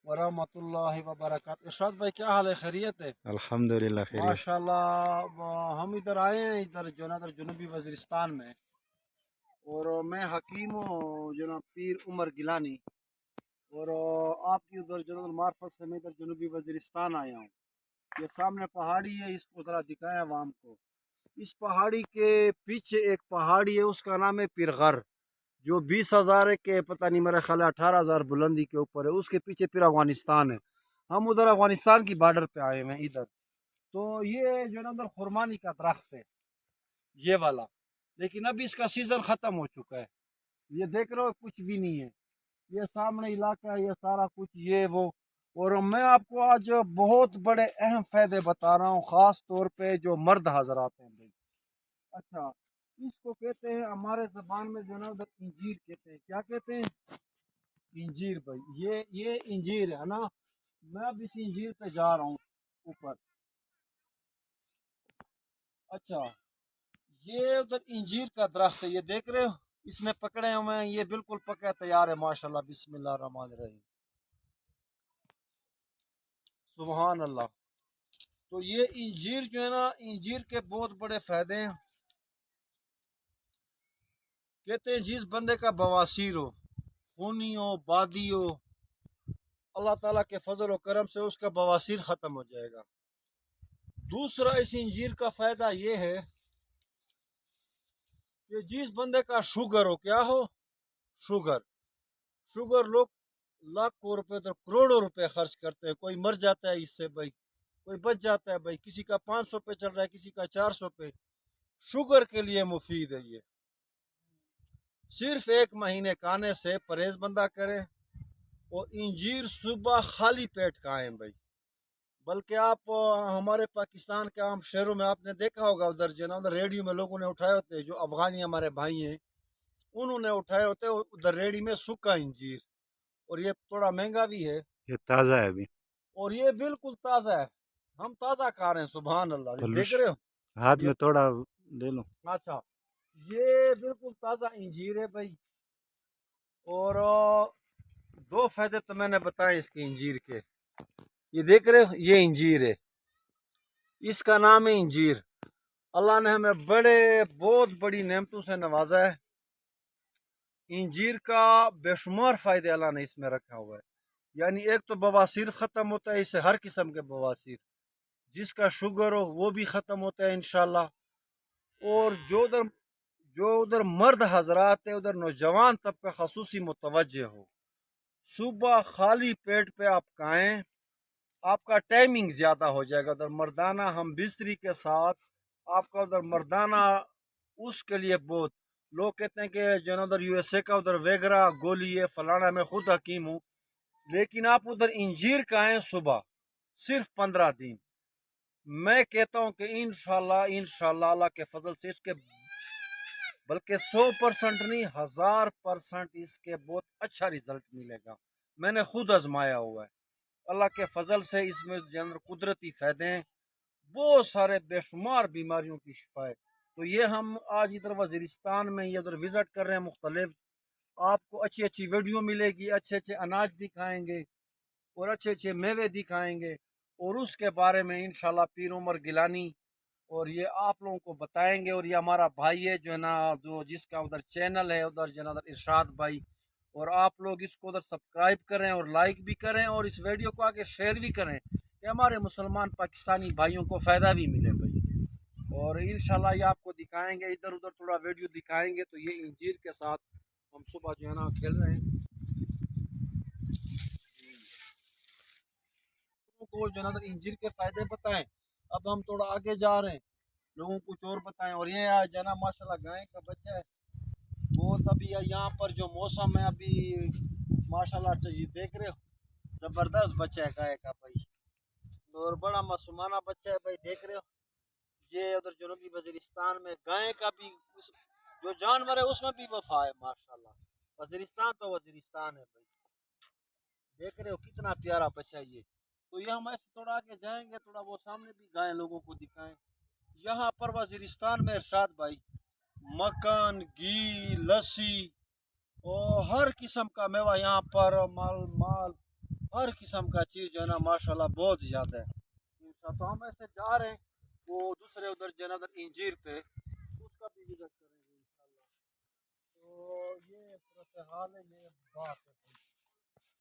वरहमतुल्लाहि वबरकातुहू। इरशाद भाई क्या हाल है, खैरियत है? अल्हम्दुलिल्लाह खैरियत। माशाल्लाह। हम इधर आए हैं, इधर जो ना जनूबी वजीरिस्तान में। और मैं हकीम हूँ जो ना पीर उमर गिलानी। और आपकी उधर जो ना मार्फत से मैं इधर जनूबी वजीरिस्तान आया हूँ। ये सामने पहाड़ी है, इसको ज़रा दिखाएं आवाम को। इस पहाड़ी के पीछे एक पहाड़ी है, उसका नाम है पीरगर, जो 20,000 के पता नहीं मेरा ख्याल 18,000 बुलंदी के ऊपर है। उसके पीछे फिर अफगानिस्तान है। हम उधर अफगानिस्तान की बॉर्डर पे आए हुए हैं इधर। तो ये जो है ना उधर खुरमानी का दरख्त है, ये वाला। लेकिन अभी इसका सीजन खत्म हो चुका है। ये देख रहे हो कुछ भी नहीं है, ये सामने इलाका है, ये सारा कुछ ये वो। और मैं आपको आज बहुत बड़े अहम फायदे बता रहा हूँ, खास तौर पे जो मर्द हजरात हैं भाई। अच्छा, इसको कहते हैं हमारे जबान में जो ना उधर इंजीर कहते हैं। क्या कहते हैं? इंजीर भाई। ये इंजीर है ना। मैं अब इस इंजीर पे जा रहा हूँ ऊपर। अच्छा, ये उधर इंजीर का दरख्त है, ये देख रहे हो, इसने पकड़े हुए हैं, ये बिल्कुल पका तैयार है माशाल्लाह। बिस्मिल्लाह रहमान रहीम, सुबहान अल्लाह। तो ये इंजीर जो है ना, इंजीर के बहुत बड़े फायदे हैं। कहते हैं जिस बंदे का बवासीर हो, खूनी हो, बादी हो, अल्लाह ताला के फजल और करम से उसका बवासीर ख़त्म हो जाएगा। दूसरा इस इंजीर का फ़ायदा ये है कि जिस बंदे का शुगर हो, क्या हो, शुगर, शुगर लोग लाखों रुपए तो करोड़ों रुपए खर्च करते हैं, कोई मर जाता है इससे भाई, कोई बच जाता है भाई। किसी का 500 पे चल रहा है, किसी का 400 पे। शुगर के लिए मुफीद है ये। सिर्फ 1 महीने खाने से परहेज बंदा करे। और इंजीर सुबह खाली पेट खाएं भाई। बल्कि आप हमारे पाकिस्तान के आम शहरों में आपने देखा होगा, उधर जो ना उधर रेडियो में लोगों ने उठाए होते हैं, जो अफगानी हमारे भाई हैं उन्होंने उठाए होते हैं उधर रेडी में सूखा इंजीर। और ये थोड़ा महंगा भी है। ये ताज़ा है अभी। और ये बिल्कुल ताज़ा है, हम ताज़ा खा रहे हैं, सुभान अल्लाह। ये तो देख लुश रहे हो हाथ ये। में थोड़ा ले लो। अच्छा, ये बिल्कुल ताज़ा इंजीर है भाई। और दो फायदे तो मैंने बताए इसके इंजीर के। ये देख रहे हो, ये इंजीर है, इसका नाम है इंजीर। अल्लाह ने हमें बड़े बहुत बड़ी नेमतों से नवाजा है। इंजीर का बेशुमार फायदे अल्लाह ने इसमें रखा हुआ है। यानी एक तो बवासीर ख़त्म होता है इससे, हर किस्म के बवासीर, जिसका शुगर हो वो भी ख़त्म होता है इंशाल्लाह। और जो उधर मर्द हजरात है, उधर नौजवान तबका खसूसी मुतवज्जे हो, सुबह खाली पेट पे आप खाएं, आपका टाइमिंग ज़्यादा हो जाएगा। उधर मर्दाना हम बिस्तरी के साथ आपका उधर मर्दाना उसके लिए बहुत। लोग कहते हैं कि जो ना उधर यूएसए का उधर वेगरा गोली है फलाना, मैं खुद हकीम हूँ। लेकिन आप उधर इंजीर का आए सुबह, सिर्फ 15 दिन। मैं कहता हूँ कि इंशाल्लाह इंशाल्लाह अल्लाह के फजल से इसके बल्कि 100% नहीं, 1000% इसके बहुत अच्छा रिजल्ट मिलेगा। मैंने खुद आजमाया हुआ है। अल्लाह के फजल से इसमें जो अंदर कुदरती फायदे हैं, बहुत सारे बेशुमार बीमारियों की शिफा है। तो ये हम आज इधर वजीरिस्तान में ये उधर विज़िट कर रहे हैं मुख्तलिफ। आपको अच्छी अच्छी वीडियो मिलेगी, अच्छे अच्छे अनाज दिखाएंगे और अच्छे अच्छे मेवे दिखाएंगे। और उसके बारे में इंशाल्लाह पीर उमर गिलानी और ये आप लोगों को बताएंगे। और ये हमारा भाई है जो है ना, जो जिसका उधर चैनल है उधर जो है ना उधर इरशाद भाई। और आप लोग इसको उधर सब्सक्राइब करें और लाइक भी करें और इस वीडियो को आगे शेयर भी करें कि हमारे मुसलमान पाकिस्तानी भाइयों को फ़ायदा भी मिले भाई। और इंशाल्लाह ये आपको दिखाएंगे, इधर उधर थोड़ा वीडियो दिखाएंगे। तो ये इंजीर के साथ हम सुबह जो है ना खेल रहे हैं। लोगों को जो है ना इंजीर के फ़ायदे बताएं। अब हम थोड़ा आगे जा रहे हैं, लोगों को कुछ और बताएं। और ये आज जो है ना माशाल्लाह गाय का बच्चा है बहुत। अभी यहाँ पर जो मौसम है अभी माशाल्लाह, तो ये देख रहे हो ज़बरदस्त बच्चा है गाय का भाई। और बड़ा मासूमाना बच्चा है भाई, देख रहे हो। ये उधर जनूबी वजीरिस्तान में गाय का भी जो जानवर है उसमें भी वफा है माशाल्लाह। वजीरिस्तान तो वजीरिस्तान है भाई, देख रहे हो कितना प्यारा बच्चा है ये। तो ये हम ऐसे थोड़ा आगे जाएंगे, थोड़ा वो सामने भी गाय लोगों को दिखाएं। यहाँ पर वजीरिस्तान में इरशाद भाई मक्खन, घी, लस्सी और हर किस्म का मेवा यहाँ पर माल माल ہر قسم کا چیز جو ہے نا ماشاءاللہ بہت زیادہ ہے انشاءاللہ. تو ہم ایسے جا رہے ہیں وہ دوسرے ادھر جنازر انجیر پہ اس کا بھی وزٹ کریں گے انشاءاللہ. تو یہ صورتحال ہے، یہ بات ہے.